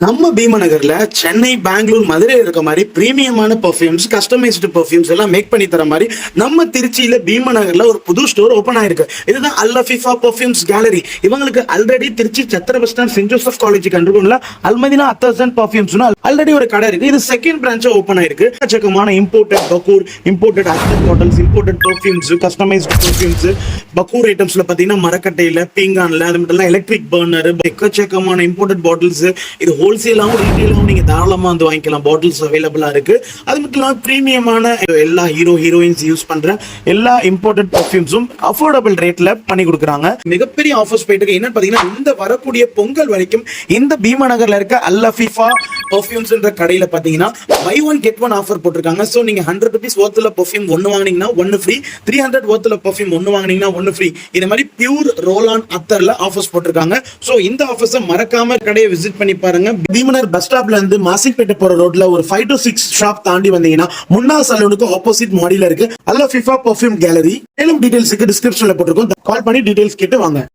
நம்ம பீமநகர்ல சென்னை, பெங்களூர், மதுரை இருக்க மாதிரி பிரீமியமான பெர்ஃப்யூம்ஸ், கஸ்டமைஸ்டு பெர்ஃப்யூம்ஸ் எல்லாம் மேக் பண்ணி தர மாதிரி நம்ம திருச்சியில பீமநகர்ல ஒரு புது ஸ்டோர் ஓபன் ஆயிருக்கு. இதுதான் அல் அஃபீஃபா பெர்ஃப்யூம்ஸ் கேலரி. இவங்களுக்கு ஆல்ரெடி திருச்சி சத்திர bus stand saint Joseph college கண்டுகொள்ள அல்மதினா அத்தர்சன் பெர்ஃப்யூம்ஸ் ஆல்ரெடி ஒரு கடை இருக்கு. இது செகண்ட் பிரான்ச்சா ஓபன் ஆயிருக்கு. எக்கச்சக்கமான இம்போர்ட்டட் பக்கூர், இம்போர்ட்டட் ஆக்டர் bottles, imported perfumes, customised perfumes, பக்கூர் ஐட்டம்ஸ்ல பாத்தீங்கன்னா மரக்கட்டையில, பீங்கான்ல, அது மட்டும் இல்ல எலக்ட்ரிக் பர்னர், எக்கச்சக்கமான இம்போர்ட்டட் பாட்டில்ஸ். இது ஹோல்சேலாவும் ரீட்டைலாவும் நீங்க தாராளமா வந்து வாங்கிக்கலாம். பாட்டில்ஸ் அவைலபிளா இருக்கு. அது மட்டும் இல்லாம பிரீமியமான எல்லா ஹீரோயின்ஸ் யூஸ் பண்ற எல்லா இம்போர்ட்டட் பெர்ஃப்யூம்ஸும் அஃபோர்டபிள் ரேட்ல பண்ணி கொடுக்குறாங்க. மிகப்பெரிய ஆஃபர்ஸ் போயிட்டு இருக்கு. என்ன பாத்தீங்கன்னா இந்த வரக்கூடிய பொங்கல் வரைக்கும் இந்த பீமநகர்ல இருக்க அல் அஃபீஃபா பெர்ஃப்யூம்ஸ் என்ற கடையில பாத்தீங்கன்னா buy one get one offer போட்டிருக்காங்க. சோ நீங்க 100 rupees worthல பெர்ஃப்யூம் ஒன்னு வாங்குனீங்கன்னா ஒன்னு ஃப்ரீ, 300 worthல பெர்ஃப்யூம் ஒன்னு வாங்குனீங்கன்னா ஒன்னு ஃப்ரீ. இந்த மாதிரி பியூர் ரோல் ஆன் அத்தர்ல ஆஃபர்ஸ் போட்டிருக்காங்க. சோ இந்த ஆஃபர்ஸை மறக்காம கடையை விசிட் பண்ணி பாருங்க. பீமனர் பஸ் ஸ்டாப்ல இருந்து மாசிப்பேட்டை போற ரோட்ல ஒரு 5 to 6 ஷாப் தாண்டி வந்தீங்கன்னா முன்னா சலூனுக்கு ஆப்போசிட் மாடியில இருக்கு அல் அஃபீஃபா பெர்ஃப்யூம் கேலரி. மேலும் டீடைல்ஸ்க்கு டிஸ்கிரிப்ஷன்ல போட்டிருக்கோம். கால் பண்ணி டீடைல்ஸ் கேட்டு வாங்க.